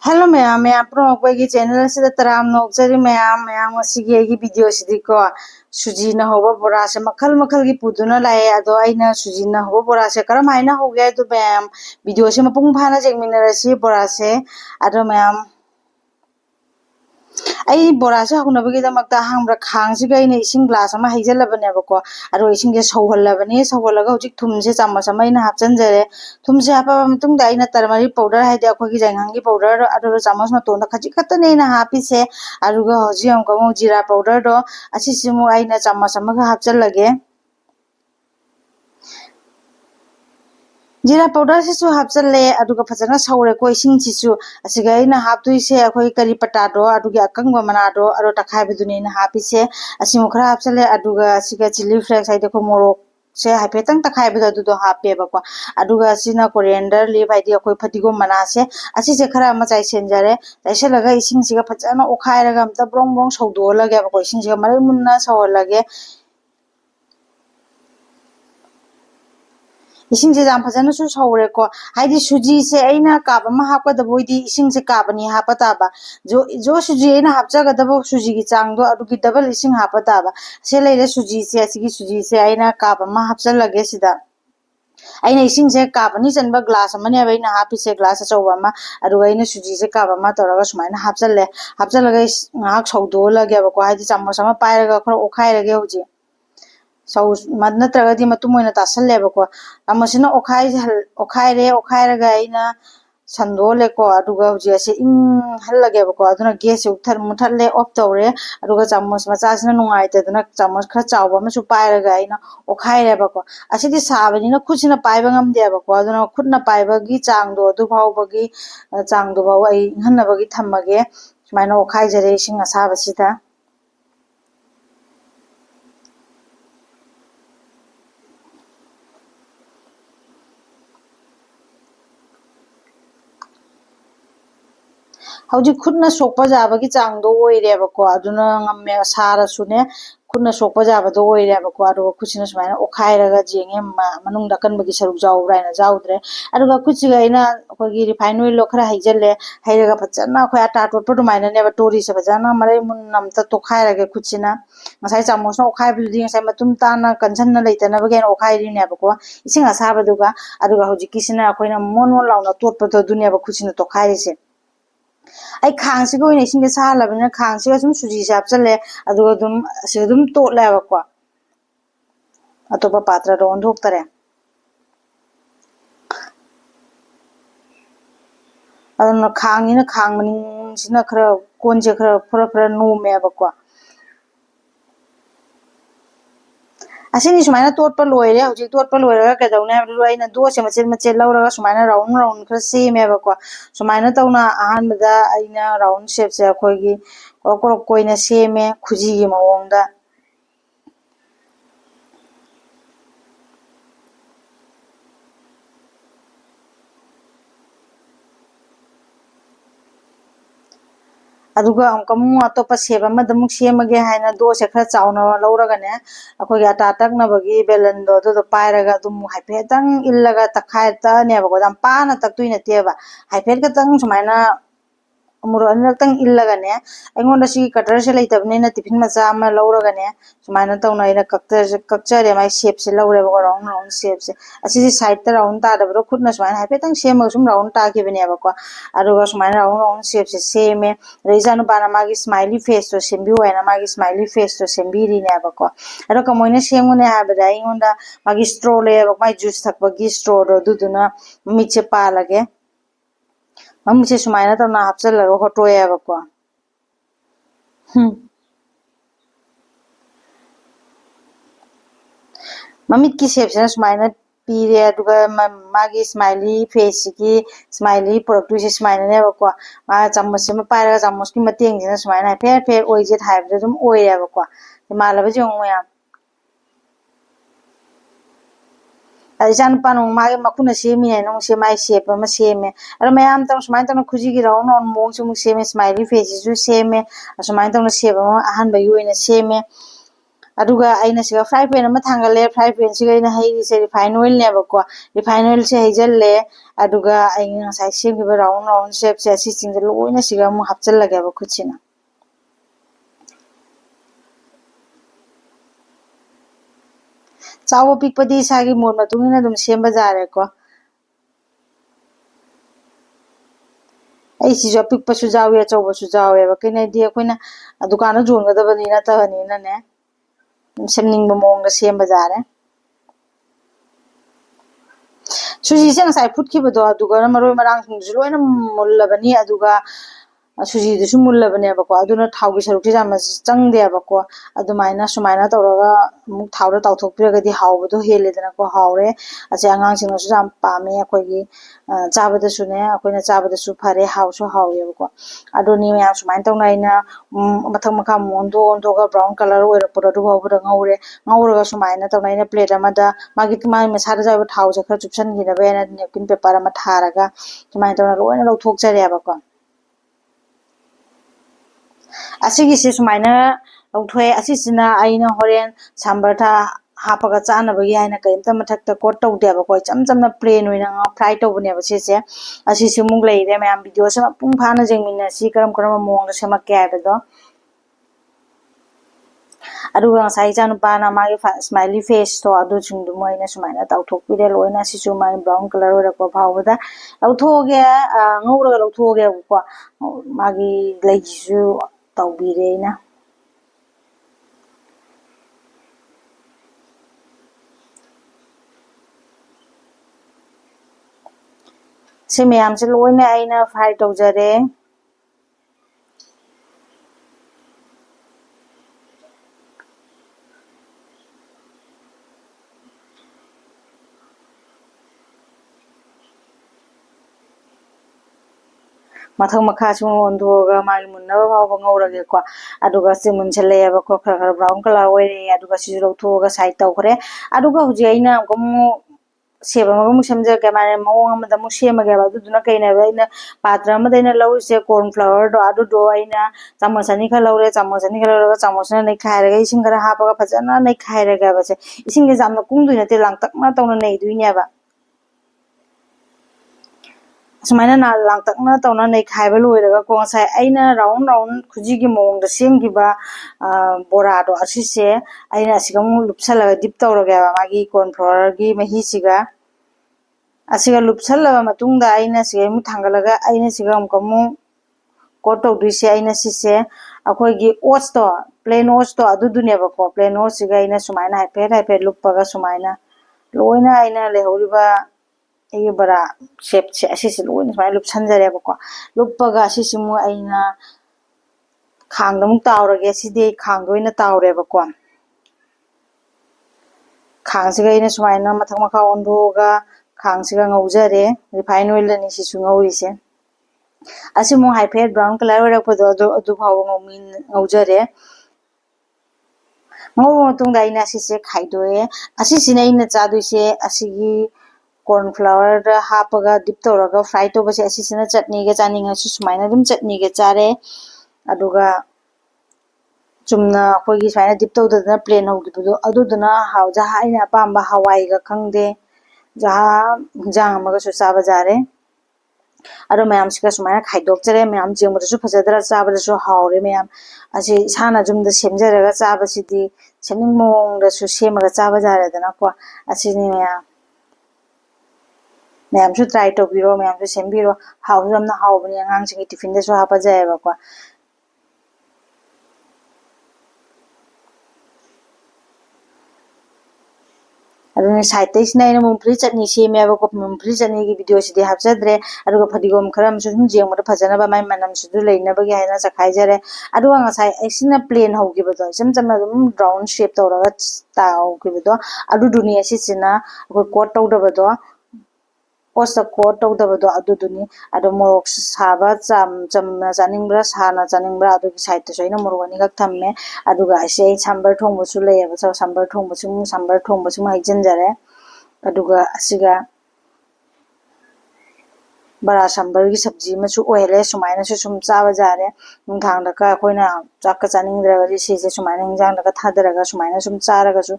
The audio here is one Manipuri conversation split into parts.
Hello ma'am, मैं आप लोगों को चैनल से तराम नौकरी मैम मैम की वीडियो सिदीको सुजी न होबा बोरा से मखल मखल की पुदुना लाए अदो आइना सुजी न होबा बोरा से करम आइना हो गया तो मैम वीडियो से मपुंग भाना जेमिनरसी बोरा से अदो मैम आई बोरा से हौनबगीदमक्ता हांब्रा खांगसिगा इने इसिंग ग्लास अमा हैजलबनेबको अरो इसिंगे सौहल्लबने सौहल्लगा हुजिक थुमसे चामच अमा इना हापचनजरे थुमसे हापबा मतुंगदा इना टर्मरिक पाउडर हाइदे अखोगी जांगहांगी पाउडर अरो चामच मतोंदा खजिक खतने इना हापिसे अरुगा होजि अमकमो जीरा पाउडर दो असिसिमु आइना चामच अमागा हापचलगे जीरा पाउडर से हापचल्ले फजना सौरेको इसिंगसिसु असिगा इना हापतुइसे अखोई करी पटादो अदुगी अकंग मनादो अरो तखाइबदुनि इना हापिसे असिमु खरा हापचल्ले अदुगा असिगा चिली फ्लेक्स हाइदेखो मोरोक से हाइफेतंग तखाइबदो अदुदो हापेबको अदुगा असिना कोरिएंडर लीफ हाइदे अखोई फतिगो मनासे असिसे खरा अमा चाइसेंजरे चाइसेलगा इसिंगसिगा फजना ओखाइरगा अमता ब्रोंग ब्रोंग सौदोलगेबको इसिंगसिगा मरै मुन्ना सौहल्लगे इसिंग से जाम फजन सु सौरेको हाइदि सुजी से अइना काब अमा हापकदबोइदि इसिंग से काबनी हापताबा जो सुजी अइना हापचगदबो सुजी की चांगदो अदुगी डबल इसिंग हापताबा से लेरे सुजी से असिगी सुजी से अइना काब अमा हापचलगे सिदा अइना इसिंग से काबनी चनबा ग्लास अमने अइना हापिसे ग्लास अचौबा अमा अदुगा अइना सुजी से काब अमा तोरगा सुमाइना हापचल्ले हापचलगा ngahak सौदोलगेबको हाइदि चामच अमा पाइरगा खरा ओखाइरगे हुजी सौ नत्रगदि मतुम ओइना तासल्लेबको अमसिना ओखाइरे ओखाइरगा अइना संदोलेको अदुगा हुजी असे इं हल्लगेबको अदुना गैस उथर मुथल्ले ऑफ तौरे अदुगा चामच मचासिना नुंगाइतेदना चामच खरा चावबा अमसु पाइरगा अइना ओखाइरेबको असिदि साबनिना खुसिना पाइबा ngamदेबको अदुना खुदना पाइबागी चांगदो अदु फावबगी चांगदो फाव अइ हन्नबगी थम्मगे सुमाइना ओखाइजरे इसिंग असाबसिदा हौजी खुदना सोकपा जाबगी चांगदो ओइरेबको अदुना ngame सारसुने खुदना सोकपा जाबदो ओइरेबको अदुगा खुसिना सुमाइना ओखाइरगा जेंगे मनुंगदा कनबगी सरुक जाउब्राइना जाउद्रे अदुगा खुसिगा इना अखोगी रिफाइन ऑयल खरा हैजल्ले हैरगा फजना अखोय आटा टोटपा दुमाइना नेबा टोरी से फजना मरै मुन्नमता तोखाइरगे खुसिना ngasai चामचना ओखाइबदुदि ngasai matum ताना कंसनना लेतनबगे ओखाइरिनेबको इसिंग असाबदुगा अदुगा हौजी किसिना अखोइना मोन मोन लाउना तोटपदो दुनियाबा खुसिना तोखाइरिसे आई खांगसिगो ओइना इसिंगे साहलबना खांगसिगा सुम सुजी से हापचल्ले अदुगा दुम से दुम तोटलेबको अतोपा पात्र रो ओंधोक्तरे अदुना खांगिना खांगमनिंगसिना खरा कोनसे खरा फरा फरा नोमेबको असिनी सुमाइना तोटपा लोइरे हौजी तोटपा लोइरगा कदौने हाबदु आइना दोसे मचेल मचेल लौरगा सुमाइना राउंड राउंड खरा सेमेबको सुमाइना तौना अहानबदा आइना राउंड शेप से अखोगी कोरक कोइना सेमे खुजीगी मवोंगदा अदुगा हमकमु अतोपा सेब अमदमुक सेमगे हाइना दोसे खरा चावना लौरगने अखोगी आटा तकनबगी बेलनदो दो पाइरगा दुम हाइफेतंग इल्लगा तखाइता नेबको दम पाना तक्तुइना तेबा हाइफेतगतंग सुमाइना मुरो अनरक्तंग इल्लगने अइंगोंदा सी कटर से लेतबनेना टिफिन मचा अमा लौरगने सुमाइना तौना इना कक्चरे माइ शेप से लौरेबको राउंड राउंड शेप से असिदि साइड ता राउंड तादबरो खुदना सुमाइना हाइफेतंग सेम सुम राउंड ताकिबनेबको अदुगा सुमाइना राउंड राउंड शेप से सेमे रेजानु बाना मागी स्माइली फेस तो सेम्बिउ हैना मागी स्माइली फेस तो सेम्बिरिनेबको अरो कमोइना सेमुने हाबदा अइंगोंदा मागी स्ट्रो लेबको माइ जूस थकबगी स्ट्रो दो दुदुना मिचे पालगे ममुसे सुमाइना तौना हापचलगा होटोएबको ममित की शेप से सुमाइना पीरे अदुगा मागी स्माइली फेस की स्माइली पुरक्तुइसे सुमाइना नेबको मा चम्मच से पाइरगा चम्मच की मतेंगजिना सुमाइना फेर फेर ओइजे थाइबदो दुम ओइरेबको मालबा जोंगया इसान पानो मागे मखुना सेमी है नो से माइ शेप अमा सेमे अरो मयाम तम सुमाइन तम खुजी की राउंड राउंड मोंग सुमु सेमे स्माइली फेस जु सेमे सुमाइन तम शेप अमा अहन बयु इन सेमे aduga aina siga fry pan ama thangale fry pan siga ina hai se refine oil ne ba ko refine oil se haijalle aduga aina sai sem gi round round shape se si sing loina siga mu hapchal lage ba khuchina chawo pikpadi sagi mod matungina dum sem ba jare ko ai si jo pikpa su jawe chawo su jawe ba kene di akoina dukana jon ga da bani na ta ni na ne semning ba mong ga sem ba jare suji se ngasai phut ki bado aduga maroi marang thing ju loina mullabani aduga suji du su mullabane ba ko aduna thau gi saruk ti jama chang de ba ko adumaina sumaina tawraga mu thawra tawthok pira ga di hawbado hele dana ko hawre ase angang sing su jam pame akoi gi chabada su ne akoina chabada su phare haw su hawye ba ko aduni me sumaina tawnaina mathang makha mondo ondo ga brown color oira pura du hawbada ngaure ngaura ga sumaina tawnaina plate amada magi mai masada jaba thaw ja khara chupsan gi na bena nepkin paper ama tharaga sumaina tawna loina lawthok jare ba ko asigi se sumaina lawthoi asisina aina horen sambartha hapaga chana bagi aina kaimta mathakta coat tawde ba ko chamchamna plain oina fry tawbane ba se asi simung leire mayam video se pung phana jengmina si karam karam mong da sema kya do aduga sai chanu pana magi smiley face to adu chingdu moina sumaina tawthok pire loina si chu mai brown color ora ko phawda lawthoge ngaura lawthoge ko magi leisu tawbirena se mayam se loina aina fry tawjare mathang makha su ondoga magi munna ba ba ngaurage ko aduga se munchale ba ko khara brown color oire aduga si lawthoga side tawkhre aduga huji aina gomu seba mamu samja ga mane mawang amada mu sema ga adu duna kaina ba ina patra amada ina lawse corn flour do adu do aina chamosani kha lawre chamosani kha lawra chamosana nei khaira ga ising gara hapa ga phajana nei khaira ga ba se ising ge jamna kungduina te langtak na tawna nei duinya ba sumaina na langtakna tawna nei khaiba loiraga ko sai aina round round khuji gi mong da semgi ba bora do asise aina sigam lupsalaga dip tawraga magi corn flour gi mahi siga asiga lupsalaga matungda aina siga mu thangalaga aina siga amkamu ko tawdise aina sise akoi gi oats to plain oats to adu dune ba ko plain oats siga aina sumaina haipe lupaga sumaina loina aina lehoriba ai bara shape se asisi loina sumaina lupsanjare ba ko lupaga asisi mu aina khangdam tawrage sidi khangdoina tawre ba ko khangsiga aina sumaina mathang makha ondoga khangsiga ngaujare refine oil ni sisu ngaurise asimu haipe brown color ora ko do phaw ngaujare ngauru matungda aina asisi khaidoe asisi na ina chaduise asigi corn flour da hapaga dip tawraga fry to base asisina chutney ga chaninga su sumaina dum chutney ga chare aduga chumna koigi sumaina dip tawdana plain hawgibudu aduduna hawja aina pamba hawai ga khangde jaha jang amaga su chaba jare aro mayam sika sumaina khaidok jare mayam jengbudu su phajadra chabada su hawre mayam asi sana jumda semjaraga chaba sidi semning mong da su semaga chaba jare dana ko asini mayam su try to biro mayam su sembiro how jamna how bani angang singi tiffin da su hapa jaye ba ko aduni side tais na ina mumphri chutney seme ba ko mumphri chutney gi video sidi hapjadre aduga phadigom kharam su sum jeng mata phajana ba mai manam su du leina ba gi haina sakhai jare aduga ngasai aisina plain hogi ba do sam jamna dum round shape tawraga taw gi ba do adu duni asisina ko coat tawda ba do posta coat tawda ba do adu duni adu morok saba chamna chaningbra sana chaningbra adu side to soina morok ani gak thamme aduga ase sambar thongbu su leya ba sambar thongbu su mai janjare aduga asiga ꯕꯔꯥ ꯁꯝꯕꯔꯒꯤ ꯁꯕꯖꯤ ꯑꯃꯁꯨ ꯑꯣꯏꯍꯜꯂꯦ ꯁꯨꯃꯥꯏꯅꯁꯨ ꯁꯨꯝ ꯆꯥꯕ ꯌꯥꯔꯦ ꯅꯨꯡꯗꯥꯡꯗꯒ ꯑꯩꯈꯣꯏꯅ ꯆꯥꯛꯀ ꯆꯥꯅꯤꯡꯗ꯭ꯔꯒꯗꯤ ꯁꯤꯁꯦ ꯁꯨꯃꯥꯏꯅ ꯍꯤꯟꯖꯥꯡꯗꯒ ꯊꯥꯗꯔꯒ ꯁꯨꯃꯥꯏꯅ ꯁꯨꯝ ꯆꯥꯔꯒꯁꯨ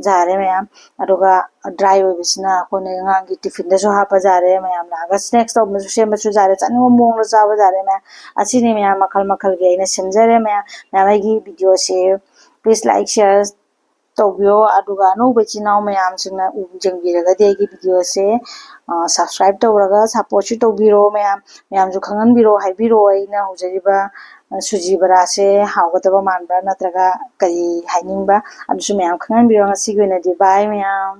ꯌꯥꯔꯦ ꯃꯌꯥꯝ ꯑꯗꯨꯒ ꯗ꯭ꯔꯥꯏ ꯑꯣꯏꯕꯁꯤꯅ ꯑꯩꯈꯣꯏꯅ ꯑꯉꯥꯡꯒꯤ ꯇꯤꯐꯤꯟꯗꯁꯨ ꯍꯥꯞꯄ ꯌꯥꯔꯦ ꯃꯌꯥꯝ ꯂꯥꯛꯑꯒ ꯁ꯭ꯅꯦꯛꯁ ꯇꯧꯕꯁꯨ ꯁꯦꯝꯕꯁꯨ ꯌꯥꯔꯦ ꯆꯥꯅꯤꯡꯕ ꯃꯑꯣꯡꯗ ꯆꯥꯕ ꯌꯥꯔꯦ ꯃꯌꯥꯝ ꯑꯁꯤꯅꯤ ꯃꯌꯥꯝ ꯃꯈꯜ ꯃꯈꯜꯒꯤ ꯑꯩꯅ ꯁꯦꯝꯖꯔꯦ ꯃꯌꯥꯝ ꯑꯩꯒꯤ ꯚꯤꯗꯤꯑꯣꯁꯦ ꯄ꯭ꯂꯤꯖ ꯂꯥꯏꯛ ꯁꯤꯌꯔ ꯇꯧꯕꯤꯌꯣ ꯑꯗꯨꯒ ꯑꯅꯧꯕ ꯏꯆꯤꯟ ꯏꯅꯥꯎ ꯃꯌꯥꯝꯁꯤꯡꯅ ꯌꯦꯡꯕꯤꯔꯒꯗꯤ ꯑꯩꯒꯤ ꯚꯤꯗꯤꯑꯣꯁꯦ ꯁꯕꯁꯀ꯭ꯔꯥꯏꯕ ꯇꯧꯔꯒ ꯁꯞꯄꯣꯔꯠꯁꯨ ꯇꯧꯕꯤꯔꯣ ꯃꯌꯥꯝꯁꯨ ꯈꯪꯍꯟꯕꯤꯔꯣ ꯍꯥꯏꯕꯤꯔꯣ ꯑꯩꯅ ꯍꯧꯖꯔꯤꯕ ꯁꯨꯖꯤ ꯕꯔꯥꯁꯦ ꯍꯥꯎꯒꯗꯕ ꯃꯥꯟꯕ꯭ꯔꯥ ꯅꯠꯇ꯭ꯔꯒ ꯀꯔꯤ ꯍꯥꯏꯅꯤꯡꯕ ꯑꯗꯨꯁꯨ ꯃꯌꯥꯝ ꯈꯪꯍꯟꯕꯤꯔꯣ ꯉꯁꯤꯒꯤ ꯑꯣꯏꯅꯗꯤ ꯕꯥꯏ ꯃꯌꯥꯝ